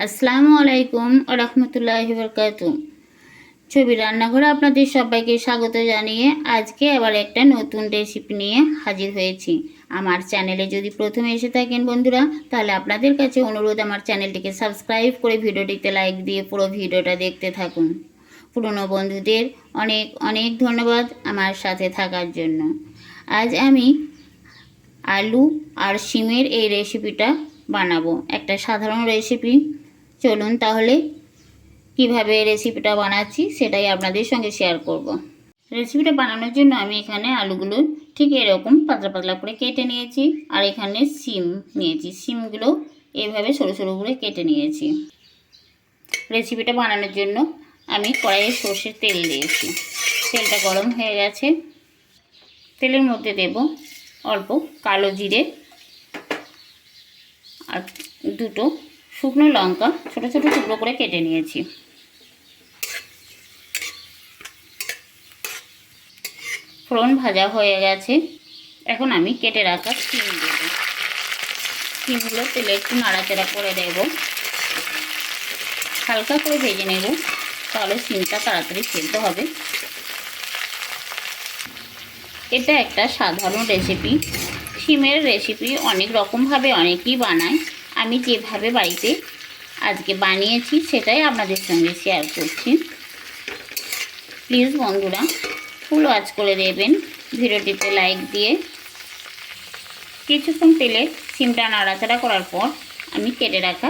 আসসালামু আলাইকুম ওয়া রাহমাতুল্লাহি ওয়া বারাকাতুহু। ছবি রান্নাঘরে আপনাদের সবাইকে স্বাগত জানিয়ে আজকে আবার একটা নতুন রেসিপি নিয়ে হাজির হয়েছি। আমার চ্যানেলে যদি প্রথমে এসে থাকেন বন্ধুরা, তাহলে আপনাদের কাছে অনুরোধ আমার চ্যানেলটিকে সাবস্ক্রাইব করে ভিডিওটিতে লাইক দিয়ে পুরো ভিডিওটা দেখতে থাকুন। পুরনো বন্ধুদের অনেক অনেক ধন্যবাদ আমার সাথে থাকার জন্য। আজ আমি আলু আর শিমের এই রেসিপিটা বানাবো, একটা সাধারণ রেসিপি। চলুন তাহলে কিভাবে রেসিপিটা বানাচ্ছি সেটাই আপনাদের সঙ্গে শেয়ার করব। রেসিপিটা বানানোর জন্য আমি এখানে আলুগুলো ঠিক এরকম পাতলা পাতলা করে কেটে নিয়েছি, আর এখানে শিম নিয়েছি। শিমগুলো এইভাবে সরু সরু করে কেটে নিয়েছি। রেসিপিটা বানানোর জন্য আমি কড়াইয়ে সর্ষের তেল দিয়েছি। তেলটা গরম হয়ে গেছে। তেলের মধ্যে দেব অল্প কালো জিরে আর দুটো শুকনো লঙ্কা ছোট ছোট টুকরো করে কেটে নিয়েছি। ফোড়ন ভাজা হয়ে গেছে। এখন আমি কেটে রাখা শিম দেব। শিমগুলো তেলে একটু নাড়াচাড়া করে দেব, হালকা করে ভেজে নেব, তাহলে শিমটা তাড়াতাড়ি সেদ্ধ হবে। এটা একটা সাধারণ রেসিপি। শিমের রেসিপি অনেক রকমভাবে অনেকেই বানায়। আমি যেভাবে বাড়িতে আজকে বানিয়েছি সেটাই আপনাদের সঙ্গে শেয়ার করছি। প্লিজ বন্ধুরা ফুল ওয়াচ করে দেবেন, ভিডিওটিতে লাইক দিয়ে। কিছুক্ষণ তেলে শিমটা নাড়াচাড়া করার পর আমি কেটে রাখা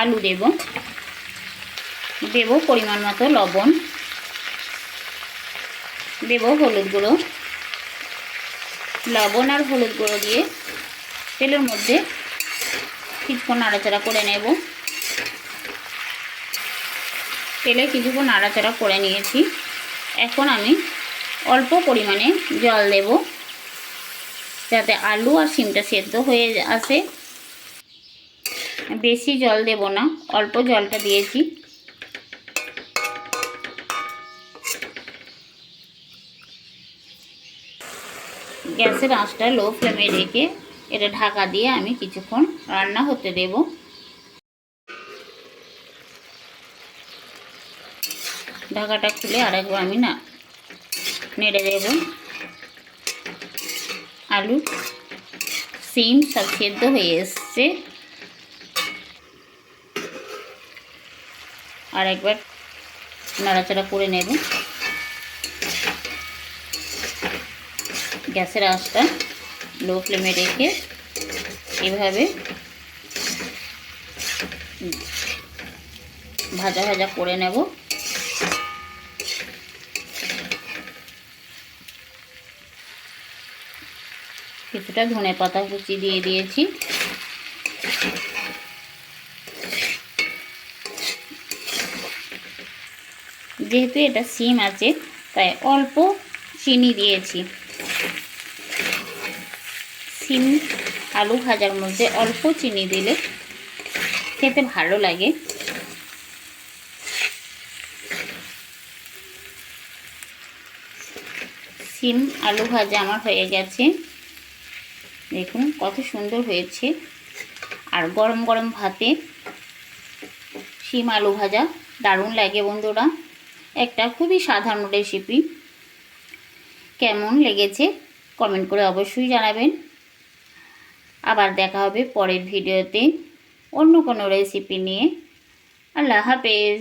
আলু দেব পরিমাণ মতো লবণ, দেব হলুদ গুঁড়ো। লবণ আর হলুদ গুঁড়ো দিয়ে তেলের মধ্যে কিছুক্ষণ নাড়াচাড়া করে নেব। তেলে কিছুক্ষণ নাড়াচাড়া করে নিয়েছি। এখন আমি অল্প পরিমাণে জল দেব, যাতে আলু আর শিমটা সেদ্ধ হয়ে আসে। বেশি জল দেব না, অল্প জলটা দিয়েছি। গ্যাসের আঁচটা লো ফ্লেমে রেখে এটা ঢাকা দিয়ে আমি কিছুক্ষণ রান্না হতে দেব। ঢাকাটা খুলে আরেকবার আমি নেড়ে দেব। আলু শিম সব সেদ্ধ হয়ে এসছে। আর একবার নাড়াচাড়া করে নেব। গ্যাসের আঁচটা লো ফ্লেমে রেখে এভাবে ভাজা ভাজা করে নেব। কিছুটা ধনে পাতা কুচি দিয়ে দিয়েছি। যেহেতু এটা শিম আছে তাই অল্প চিনি দিয়েছি। শিম আলু ভাজার মধ্যে অল্প চিনি দিলে খেতে ভালো লাগে। শিম আলু ভাজা আমার হয়ে গেছে। দেখুন কত সুন্দর হয়েছে। আর গরম গরম ভাতে শিম আলু ভাজা দারুণ লাগে বন্ধুরা। একটা খুবই সাধারণ রেসিপি। কেমন লেগেছে কমেন্ট করে অবশ্যই জানাবেন। আবার দেখা হবে পরের ভিডিওতে অন্য কোনো রেসিপি নিয়ে। আল্লাহ হাফেজ।